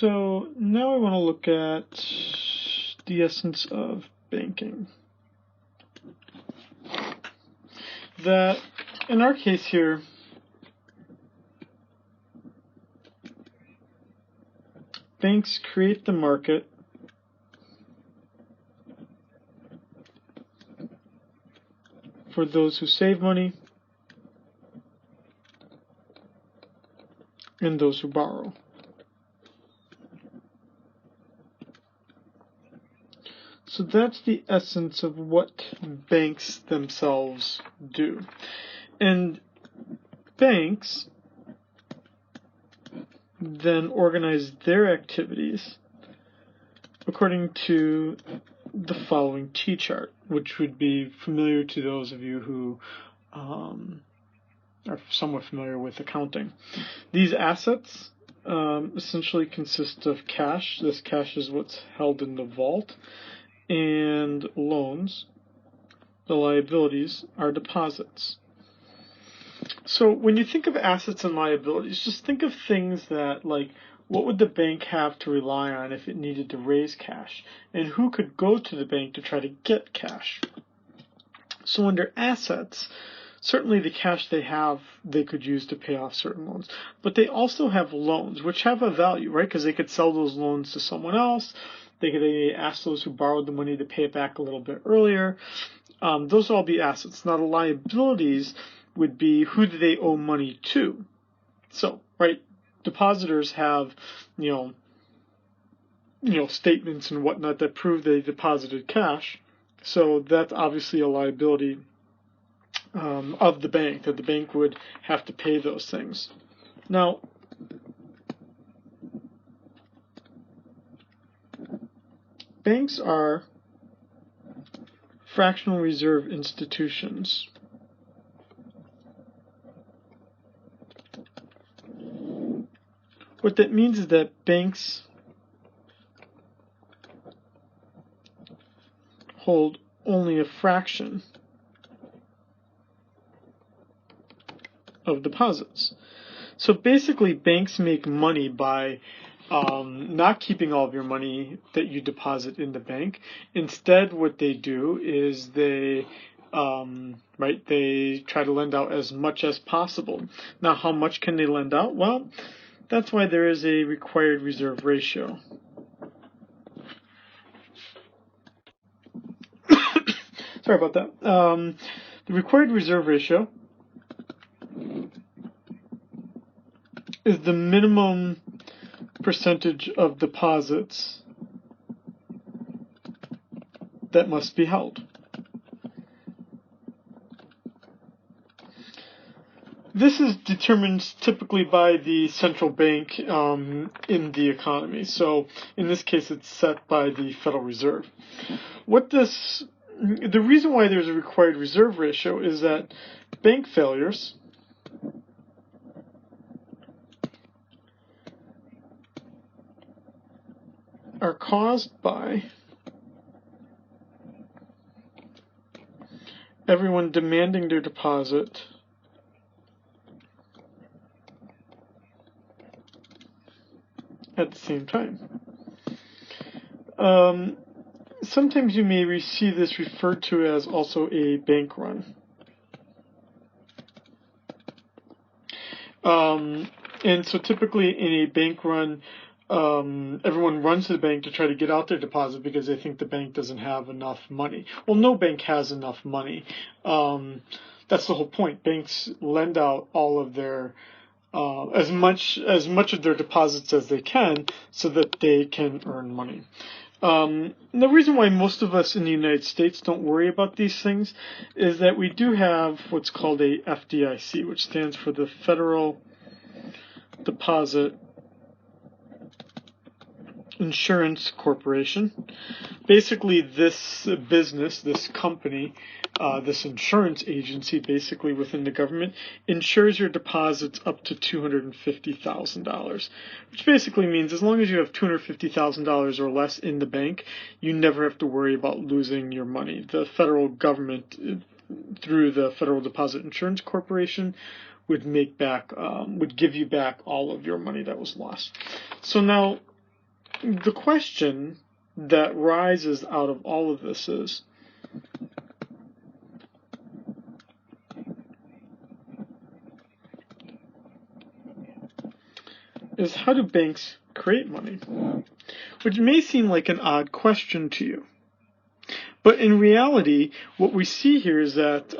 So now I want to look at the essence of banking. That in our case here, banks create the market for those who save money and those who borrow. So that's the essence of what banks themselves do. And banks then organize their activities according to the following T-chart, which would be familiar to those of you who are somewhat familiar with accounting. These assets essentially consist of cash. This cash is what's held in the vault. And loans, the liabilities, are deposits. So when you think of assets and liabilities, just think of things that, like, what would the bank have to rely on if it needed to raise cash? And who could go to the bank to try to get cash? So under assets, certainly the cash they have, they could use to pay off certain loans. But they also have loans, which have a value, right? Because they could sell those loans to someone else. They could ask those who borrowed the money to pay it back a little bit earlier. Those would all be assets. Now the liabilities would be who do they owe money to? So, right, depositors have, statements and whatnot that prove they deposited cash. So that's obviously a liability of the bank, that the bank would have to pay those things. Now, banks are fractional reserve institutions. What that means is that banks hold only a fraction of deposits. So basically, banks make money by not keeping all of your money that you deposit in the bank. Instead, what they do is they try to lend out as much as possible. Now, how much can they lend out? Well, that's why there is a required reserve ratio. Sorry about that. The required reserve ratio is the minimum percentage of deposits that must be held. This is determined typically by the central bank in the economy. So in this case, it's set by the Federal Reserve. The reason why there's a required reserve ratio is that bank failures are caused by everyone demanding their deposit at the same time. Sometimes you may see this referred to as also a bank run. And so typically in a bank run, everyone runs to the bank to try to get out their deposit because they think the bank doesn't have enough money. Well, no bank has enough money. That's the whole point. Banks lend out all of their as much of their deposits as they can so that they can earn money. The reason why most of us in the United States don't worry about these things is that we do have what's called a FDIC, which stands for the Federal Deposit Insurance Corporation. Basically, this business, this company, this insurance agency, basically within the government, insures your deposits up to $250,000, which basically means as long as you have $250,000 or less in the bank, you never have to worry about losing your money. The federal government, through the Federal Deposit Insurance Corporation, would give you back all of your money that was lost. So now, the question that rises out of all of this is how do banks create money? Which may seem like an odd question to you. But in reality, what we see here is that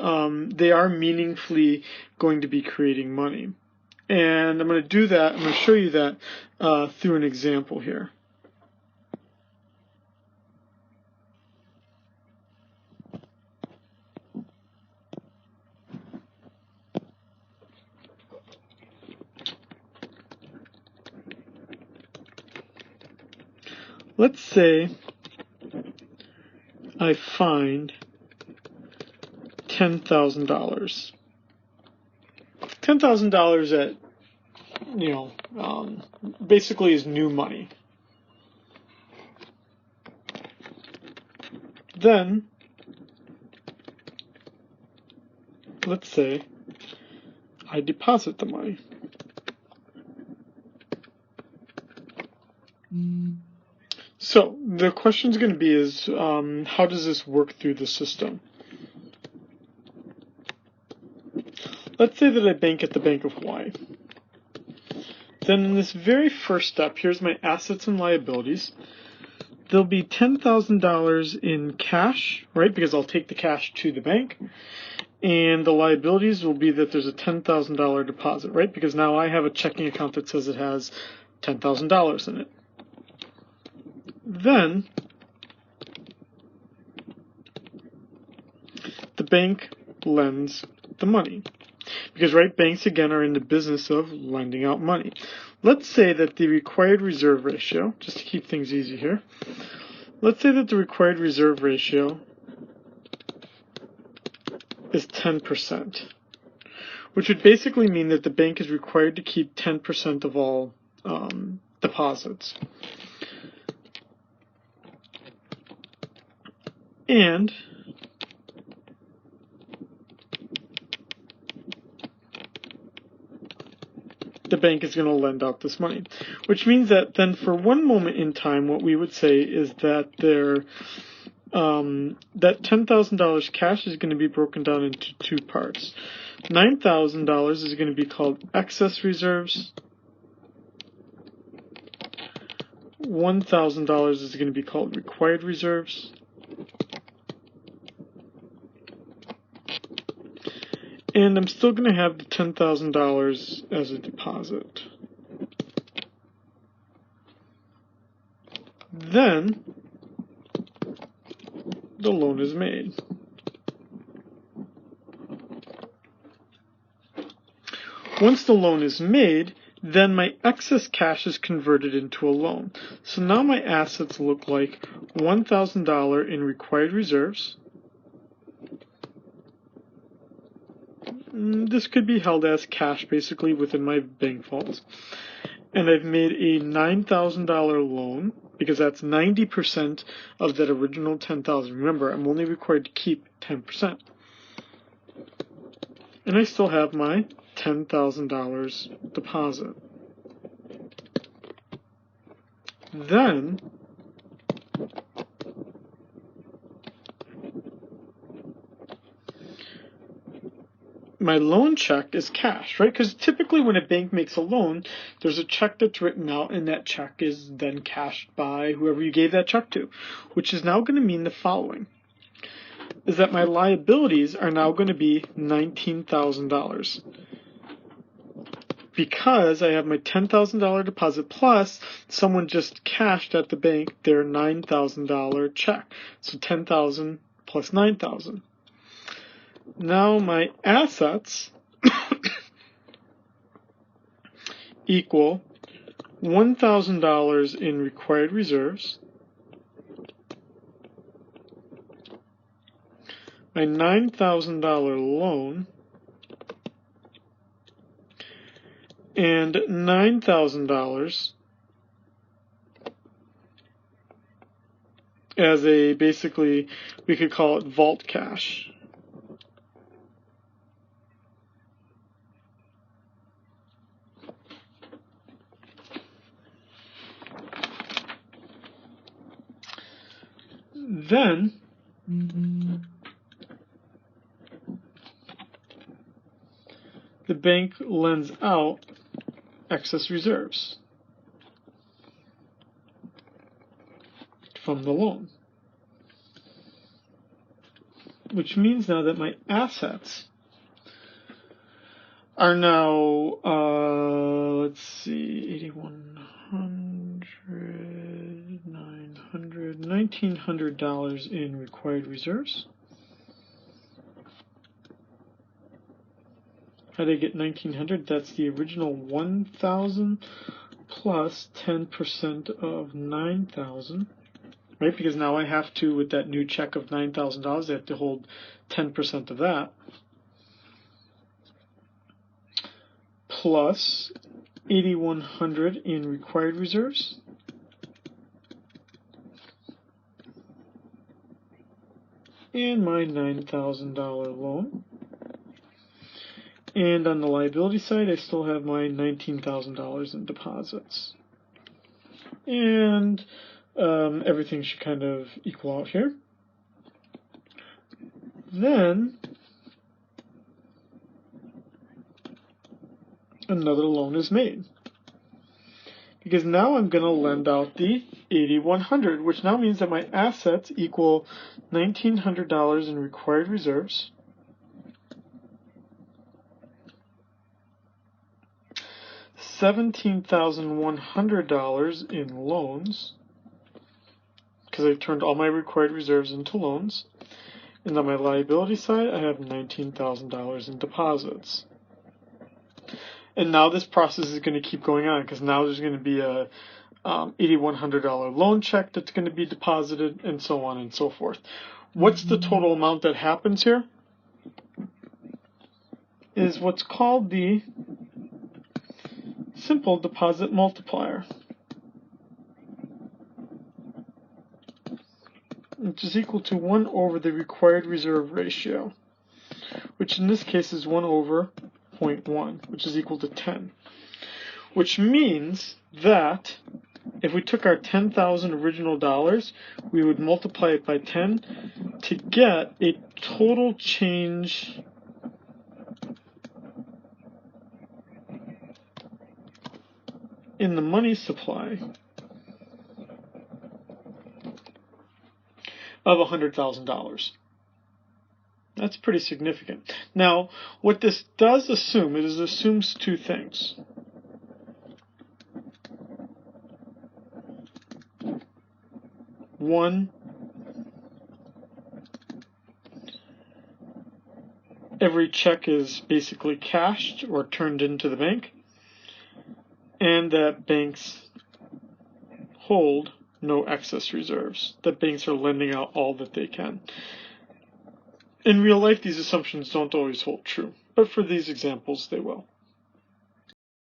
they are meaningfully going to be creating money. And I'm going to do that, I'm going to show you that through an example here. Let's say I find $10,000. $10,000 at, basically is new money. Then, let's say I deposit the money. So the question is going to be is how does this work through the system? Let's say that I bank at the Bank of Hawaii. Then in this very first step, here's my assets and liabilities. There'll be $10,000 in cash, right, because I'll take the cash to the bank. And the liabilities will be that there's a $10,000 deposit, right, because now I have a checking account that says it has $10,000 in it. Then the bank lends the money. Because, right, banks again are in the business of lending out money. Let's say that the required reserve ratio, just to keep things easy here, let's say that the required reserve ratio is 10%, which would basically mean that the bank is required to keep 10% of all deposits. And the bank is going to lend out this money, which means that then for one moment in time, what we would say is that that $10,000 cash is going to be broken down into two parts. $9,000 is going to be called excess reserves. $1,000 is going to be called required reserves. And I'm still going to have the $10,000 as a deposit. Then the loan is made. Once the loan is made, then my excess cash is converted into a loan. So now my assets look like $1,000 in required reserves. This could be held as cash basically within my bank vaults. And I've made a $9,000 loan because that's 90% of that original $10,000. Remember, I'm only required to keep 10%. And I still have my $10,000 deposit. Then my loan check is cash, right? Because typically when a bank makes a loan, there's a check that's written out, and that check is then cashed by whoever you gave that check to, which is now going to mean the following, is that my liabilities are now going to be $19,000. Because I have my $10,000 deposit plus someone just cashed at the bank their $9,000 check. So $10,000 plus $9,000. Now my assets equal $1,000 in required reserves, my $9,000 loan, and $9,000 as a, basically, we could call it vault cash. Then the bank lends out excess reserves from the loan, which means now that my assets are now, let's see, $1,900 in required reserves. How did I get 1,900? That's the original 1,000 plus 10% of 9,000, right? Because now I have to, with that new check of $9,000, I have to hold 10% of that. Plus 8,100 in required reserves. And my $9,000 loan. And on the liability side, I still have my $19,000 in deposits. And everything should kind of equal out here. Then another loan is made, because now I'm going to lend out the 8,100, which now means that my assets equal $1,900 in required reserves, $17,100 in loans, because I've turned all my required reserves into loans, and on my liability side I have $19,000 in deposits. And now this process is going to keep going on, because now there's going to be a $8,100 loan check that's going to be deposited, and so on and so forth. What's the total amount that happens here? Is what's called the simple deposit multiplier, which is equal to 1 over the required reserve ratio, which in this case is 1 over 0.1, which is equal to 10. Which means that if we took our 10,000 original dollars, we would multiply it by 10 to get a total change in the money supply of $100,000. That's pretty significant. Now, what this does assume, it assumes two things. One, every check is basically cashed or turned into the bank, and that banks hold no excess reserves, that banks are lending out all that they can. In real life, these assumptions don't always hold true, but for these examples, they will.